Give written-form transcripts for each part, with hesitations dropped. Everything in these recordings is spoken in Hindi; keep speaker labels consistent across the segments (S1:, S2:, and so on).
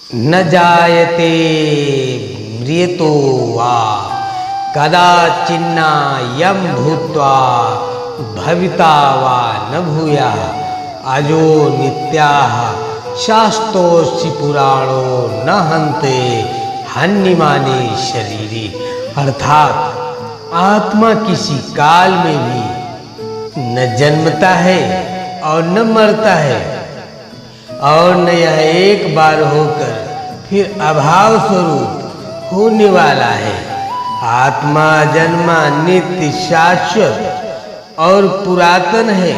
S1: न जायते म्रियतो वा कदाचिन्ना यं भूत्वा भविता वा न भूयाः अजो नित्याः शास्तोषि पुराणो न हन्ते हन्यमाने शरीरे। अर्थात आत्मा किसी काल में भी न जन्मता है और न मरता है, और न यह एक बार होकर फिर अभाव स्वरूप होने वाला है। आत्मा जन्मा नित्य शाश्वत और पुरातन है।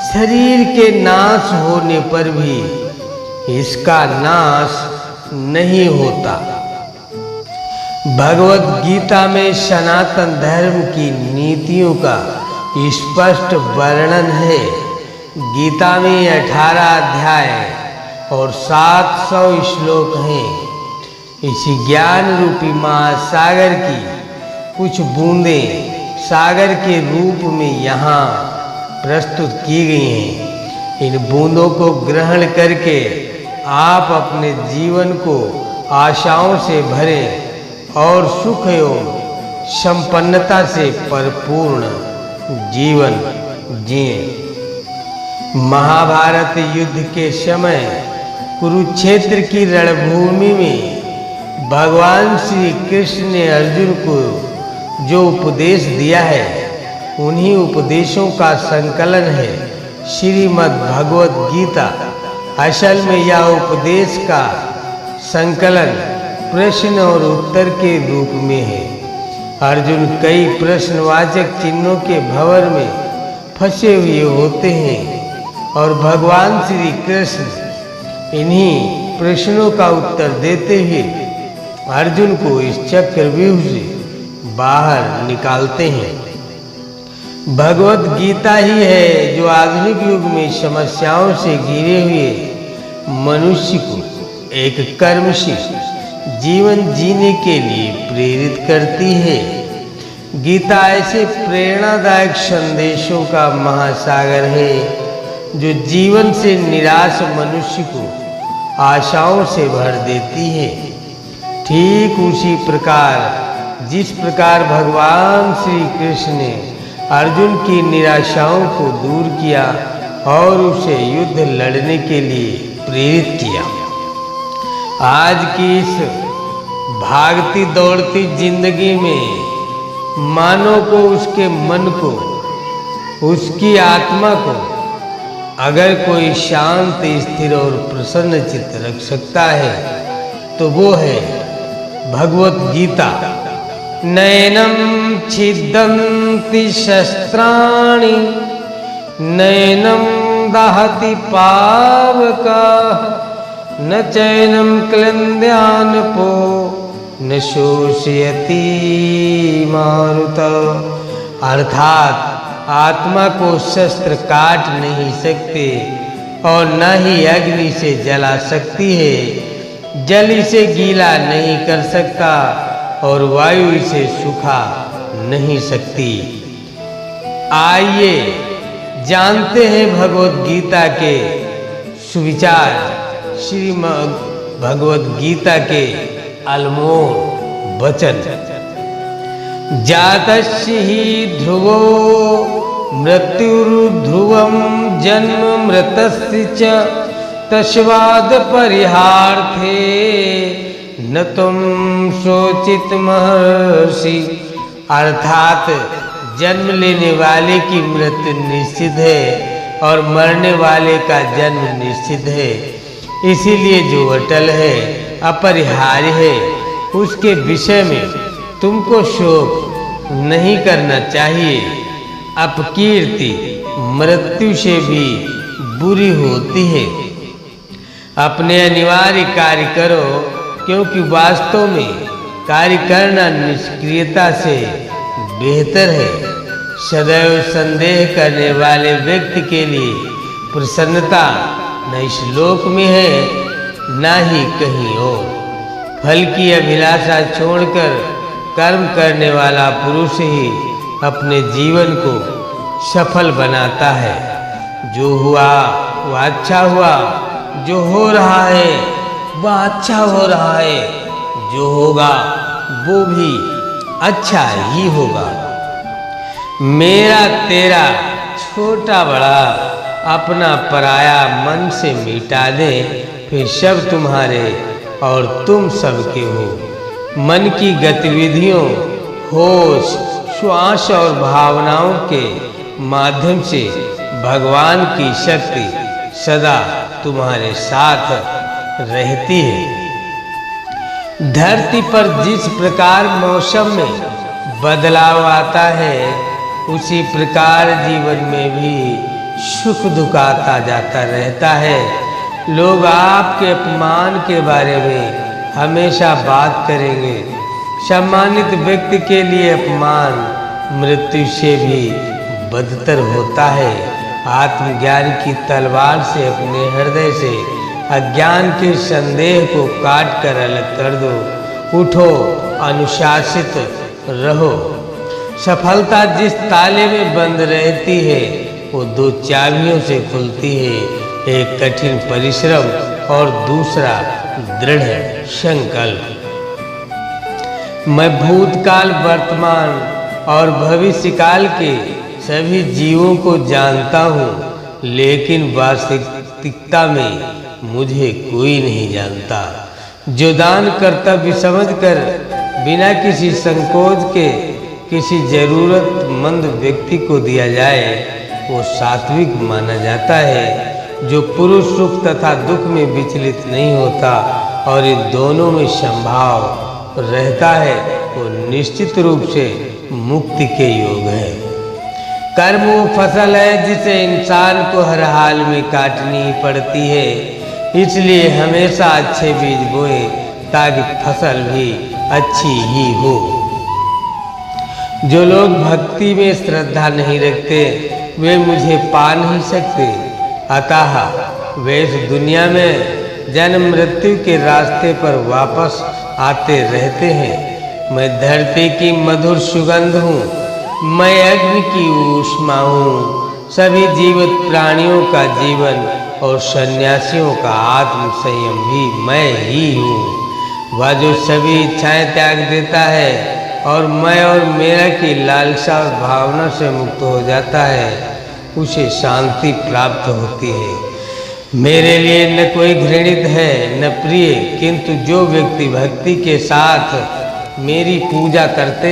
S1: शरीर के नाश होने पर भी इसका नाश नहीं होता। भगवत गीता में सनातन धर्म की नीतियों का स्पष्ट वर्णन है। गीता में 18 अध्याय और 700 श्लोक हैं। इसी ज्ञान रूपी महासागर की कुछ बूंदें सागर के रूप में यहाँ प्रस्तुत की गई हैं। इन बूंदों को ग्रहण करके आप अपने जीवन को आशाओं से भरें और सुख एवं संपन्नता से परिपूर्ण जीवन जिएं। महाभारत युद्ध के समय कुरुक्षेत्र की रणभूमि में भगवान श्री कृष्ण ने अर्जुन को जो उपदेश दिया है, उन्हीं उपदेशों का संकलन है श्रीमद् भगवत गीता। असल में यह उपदेश का संकलन प्रश्न और उत्तर के रूप में है। अर्जुन कई प्रश्नवाचक चिन्हों के भंवर में फंसे हुए होते हैं और भगवान श्री कृष्ण इन्हीं प्रश्नों का उत्तर देते हुए अर्जुन को इस चक्रव्यूह से बाहर निकालते हैं। भगवत गीता ही है जो आधुनिक युग में समस्याओं से घिरे हुए मनुष्य को एक कर्मशील जीवन जीने के लिए प्रेरित करती है। गीता ऐसे प्रेरणादायक संदेशों का महासागर है जो जीवन से निराश मनुष्य को आशाओं से भर देती है। ठीक उसी प्रकार जिस प्रकार भगवान श्री कृष्ण ने अर्जुन की निराशाओं को दूर किया और उसे युद्ध लड़ने के लिए प्रेरित किया। आज की इस भागती दौड़ती जिंदगी में मानव को, उसके मन को, उसकी आत्मा को अगर कोई शांत, स्थिर और प्रसन्न चित्त रख सकता है तो वो है भगवत गीता। नैनम छिदन्ति शस्त्राणि नैनम दहति पावकः न चैनम क्लिंद्यानपो न शोषयति मारुतः। अर्थात आत्मा को शस्त्र काट नहीं सकते और न ही अग्नि से जला सकती है। जल इसे गीला नहीं कर सकता और वायु इसे सुखा नहीं सकती। आइए जानते हैं भगवत गीता के सुविचार, श्रीमद् भगवत गीता के अनमोल वचन। जातस्य हि ध्रुवो मृत्युर्ध्रुवं जन्म मृतस्य च तस्माद् परिहार्थे न तुम शोचित महर्षि। अर्थात जन्म लेने वाले की मृत्यु निश्चित है और मरने वाले का जन्म निश्चित है। इसीलिए जो अटल है, अपरिहार्य है, उसके विषय में तुमको शोक नहीं करना चाहिए। अपकीर्ति मृत्यु से भी बुरी होती है। अपने अनिवार्य कार्य करो, क्योंकि वास्तव में कार्य करना निष्क्रियता से बेहतर है। सदैव संदेह करने वाले व्यक्ति के लिए प्रसन्नता न इस लोक में है न ही कहीं और। फल की अभिलाषा छोड़कर कर्म करने वाला पुरुष ही अपने जीवन को सफल बनाता है। जो हुआ वो अच्छा हुआ, जो हो रहा है वह अच्छा हो रहा है, जो होगा वो भी अच्छा ही होगा। मेरा तेरा छोटा बड़ा अपना पराया मन से मिटा दे, फिर सब तुम्हारे और तुम सबके हो। मन की गतिविधियों, होश, श्वास और भावनाओं के माध्यम से भगवान की शक्ति सदा तुम्हारे साथ रहती है। धरती पर जिस प्रकार मौसम में बदलाव आता है, उसी प्रकार जीवन में भी सुख दुख आता जाता रहता है। लोग आपके अपमान के बारे में हमेशा बात करेंगे। सम्मानित व्यक्ति के लिए अपमान मृत्यु से भी बदतर होता है। आत्मज्ञान की तलवार से अपने हृदय से अज्ञान के संदेह को काट कर अलग कर दो। उठो, अनुशासित रहो। सफलता जिस ताले में बंद रहती है, वो 2 चाबियों से खुलती है, एक कठिन परिश्रम और दूसरा दृढ़ संकल्प। मैं भूतकाल, वर्तमान और भविष्यकाल के सभी जीवों को जानता हूँ, लेकिन वास्तविकता में मुझे कोई नहीं जानता। जो दान कर्तव्य समझकर बिना किसी संकोच के किसी जरूरतमंद व्यक्ति को दिया जाए, वो सात्विक माना जाता है। जो पुरुष सुख तथा दुख में विचलित नहीं होता और इन दोनों में संभाव रहता है, वो निश्चित रूप से मुक्ति के योग है। कर्म वो फसल है जिसे इंसान को हर हाल में काटनी पड़ती है, इसलिए हमेशा अच्छे बीज बोए ताकि फसल भी अच्छी ही हो। जो लोग भक्ति में श्रद्धा नहीं रखते, वे मुझे पा नहीं सकते। अतः वे इस दुनिया में जन्म मृत्यु के रास्ते पर वापस आते रहते हैं। मैं धरती की मधुर सुगंध हूँ, मैं अग्नि की ऊष्मा हूँ। सभी जीवित प्राणियों का जीवन और सन्यासियों का आत्म संयम भी मैं ही हूँ। वह जो सभी इच्छाएं त्याग देता है और मैं और मेरा की लालसा और भावना से मुक्त हो जाता है, उसे शांति प्राप्त होती है। मेरे लिए न कोई घृणित है न प्रिय, किंतु जो व्यक्ति भक्ति के साथ मेरी पूजा करते